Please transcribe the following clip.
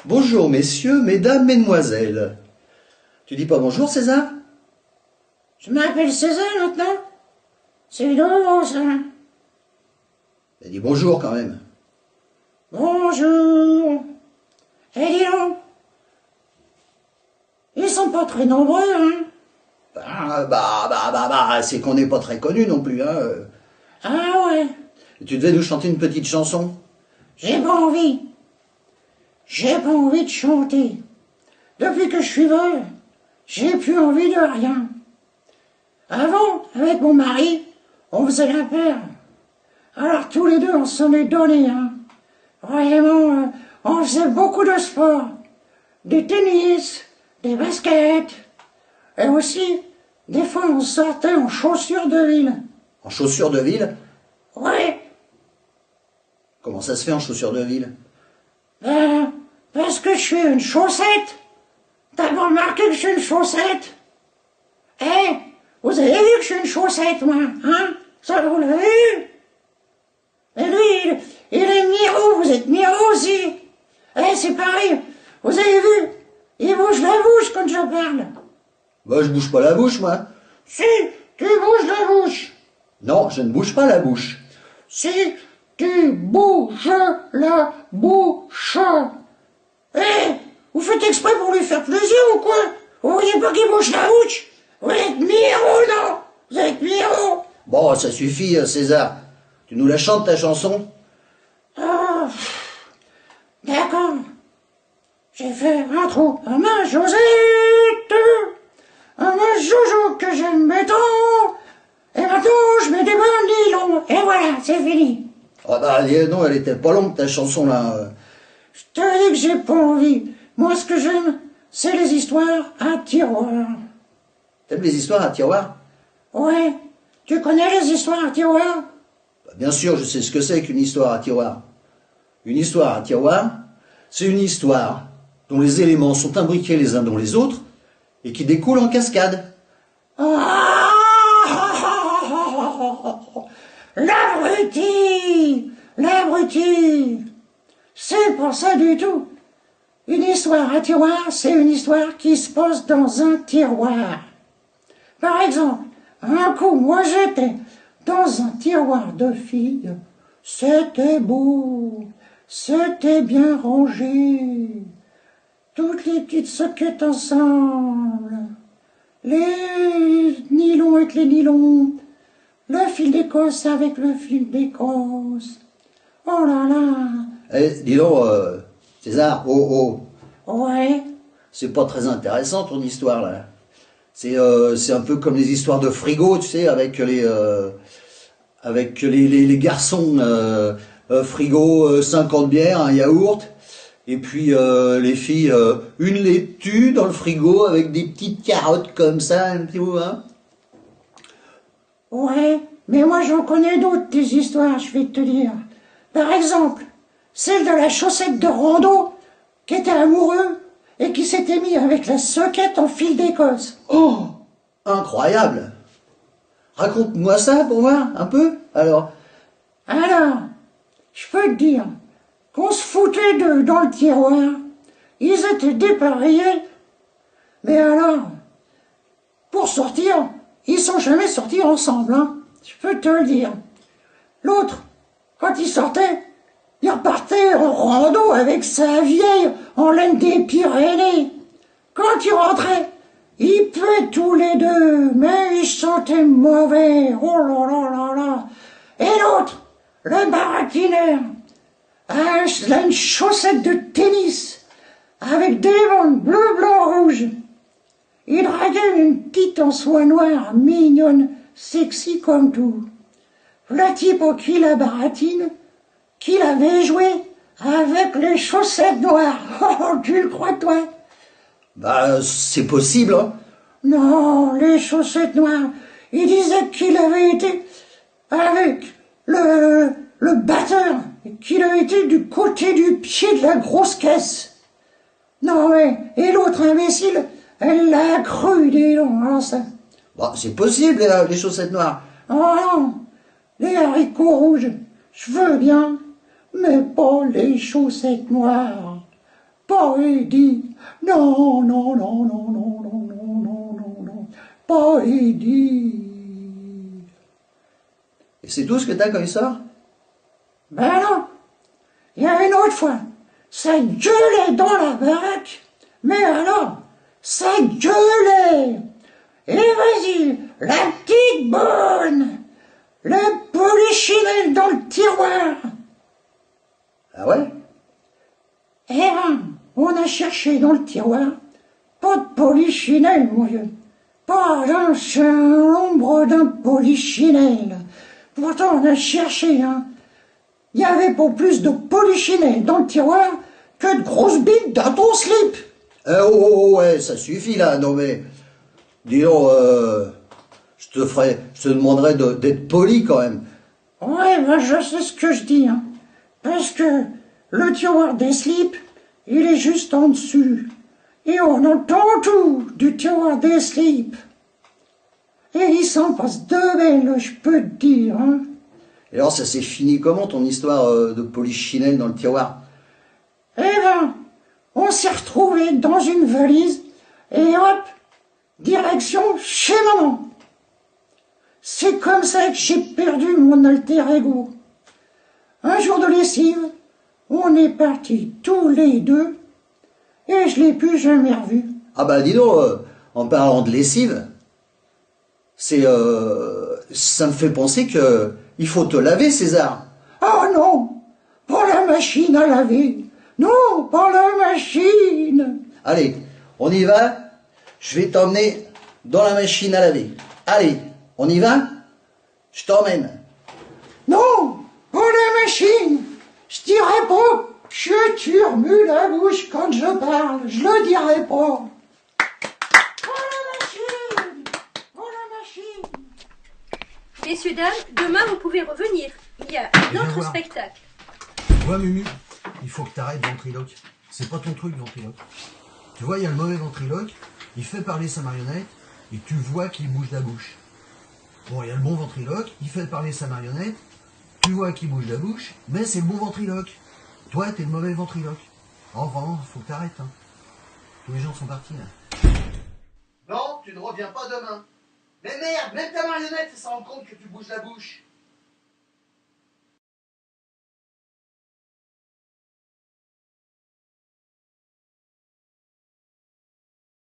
Bonjour messieurs, mesdames, mesdemoiselles. Tu dis pas bonjour César? Je m'appelle César maintenant. C'est nouveau ça. Mais dis bonjour quand même. Bonjour. Eh dis donc. Ils sont pas très nombreux, hein. C'est qu'on n'est pas très connus non plus, hein. Ah ouais. Tu devais nous chanter une petite chanson. J'ai pas envie. J'ai pas envie de chanter. Depuis que je suis veuve, j'ai plus envie de rien. Avant, avec mon mari, on faisait la paire. Alors tous les deux, on s'en est donné, hein. Vraiment, on faisait beaucoup de sport. Du tennis, des baskets. Et aussi, des fois, on sortait en chaussures de ville. En chaussures de ville? Ouais, Comment ça se fait en chaussures de ville? parce que je suis une chaussette. T'as pas remarqué que je suis une chaussette? Eh, vous avez vu que je suis une chaussette, moi, hein? Ça, vous l'avez vu? Et lui, il est Miro, vous êtes Miro aussi. Eh, c'est pareil, vous avez vu? Il bouge la bouche quand je parle. Moi je bouge pas la bouche moi. Si, tu bouges la bouche. Non, je ne bouge pas la bouche. Si, tu bouges la bouche. Eh, vous faites exprès pour lui faire plaisir ou quoi? Vous voyez pas qu'il bouge la bouche? Vous êtes Miro, non? Vous êtes Miro. Bon, ça suffit César. Tu nous la chantes ta chanson? Ah, d'accord. J'ai fait un trou à ma Josette, à ma Jojo que j'aime tant. Et maintenant, je mets des bonnes nylons. Et voilà, c'est fini. Ah bah non, elle était pas longue ta chanson là. Je te dis que j'ai pas envie. Moi, ce que j'aime, c'est les histoires à tiroir. T'aimes les histoires à tiroir? Ouais, tu connais les histoires à tiroir? Bah, bien sûr, je sais ce que c'est qu'une histoire à tiroir. Une histoire à tiroir, c'est une histoire dont les éléments sont imbriqués les uns dans les autres et qui découle en cascade. Ah, l'abruti! L'abruti! C'est pas ça du tout. Une histoire à tiroir, c'est une histoire qui se passe dans un tiroir. Par exemple, un coup, moi j'étais dans un tiroir de filles. C'était beau, c'était bien rangé. Toutes les petites soquettes ensemble. Les nylons avec les nylons. Le fil d'Écosse avec le fil d'Écosse. Oh là là. Eh, dis donc, César, Ouais. c'est pas très intéressant ton histoire là. C'est un peu comme les histoires de frigo, tu sais, avec les garçons frigo, 50 bières, un yaourt, et puis les filles, une laitue dans le frigo avec des petites carottes comme ça, un petit peu, hein. Ouais, mais moi j'en connais d'autres des histoires, je vais te dire. Par exemple, celle de la chaussette de rando qui était amoureux et qui s'était mis avec la soquette en fil d'Écosse. Oh, incroyable. Raconte-moi ça pour voir un peu, alors. Alors, je peux te dire qu'on se foutait d'eux dans le tiroir. Ils étaient dépareillés. Mais alors, pour sortir, ils sont jamais sortis ensemble, hein. Je peux te le dire. L'autre, quand il sortait, il repartait en rando avec sa vieille en laine des Pyrénées. Quand il rentrait, ils puaient tous les deux, mais ils sentaient mauvais. Oh là là là là. Et l'autre, le baratineur, a une chaussette de tennis avec des bandes bleu, blanc, rouge. Il draguait une petite en soie noire, mignonne, sexy comme tout. Le type au cul la baratine, qu'il avait joué avec les chaussettes noires. Oh, tu le crois, toi? Bah, c'est possible, hein. Non, les chaussettes noires. Il disait qu'il avait été avec le batteur, qu'il avait été du côté du pied de la grosse caisse. Non, ouais, et l'autre imbécile, elle l'a cru, dis donc, hein, ça. Bah, c'est possible, les chaussettes noires. Oh non, les haricots rouges, je veux bien, mais pas les chaussettes noires. Pas Eddie. Non, non, non, non, non, non, non, non, non, non. Pas Eddie. Et c'est tout ce que t'as comme histoire? Ben non. Il y a une autre fois, ça gueulait dans la baraque. Mais alors, ça gueulait. Et vas-y, la petite bonne, le polichinelle dans le tiroir. Ah ouais? Eh ben, on a cherché dans le tiroir, pas de polichinelle, mon vieux. Pas un seul ombre d'un polichinelle. Pourtant, on a cherché, hein. Il y avait pas plus de polichinelle dans le tiroir que de grosses bites dans ton slip. Ouais, ça suffit là, non mais... Dis donc, je te demanderai d'être poli quand même. Ouais, ben je sais ce que je dis, hein. Parce que le tiroir des slips, il est juste en dessus. Et on entend tout du tiroir des slips. Et il s'en passe de belles, je peux te dire, hein. Et alors ça s'est fini comment ton histoire de polichinelle dans le tiroir? Eh ben, on s'est retrouvés dans une valise et hop, direction chez maman. C'est comme ça que j'ai perdu mon alter ego. Un jour de lessive, on est partis tous les deux et je l'ai plus jamais revu. Ah bah dis donc, en parlant de lessive, ça me fait penser que il faut te laver, César. Oh non, pas la machine à laver. Non, pas la machine. Allez, on y va. Je vais t'emmener dans la machine à laver. Allez, on y va? Je t'emmène. Non, pas la machine. Je dirais pas que tu remues la bouche quand je parle. Je le dirai pas. Pas la machine. Pas la machine. Messieurs, dames, demain vous pouvez revenir. Il y a Viens d'autres voir. spectacles. Tu vois, Mumu, il faut que t'arrêtes ventriloque. C'est pas ton truc, ventriloque. Tu vois, il y a le mauvais ventriloque, il fait parler sa marionnette, et tu vois qu'il bouge la bouche. Bon, il y a le bon ventriloque, il fait parler sa marionnette, tu vois qu'il bouge la bouche, mais c'est le bon ventriloque. Toi, t'es le mauvais ventriloque. Enfin, faut que t'arrêtes, hein. Tous les gens sont partis, là. Non, tu ne reviens pas demain. Mais merde, même ta marionnette, ça se rend compte que tu bouges la bouche.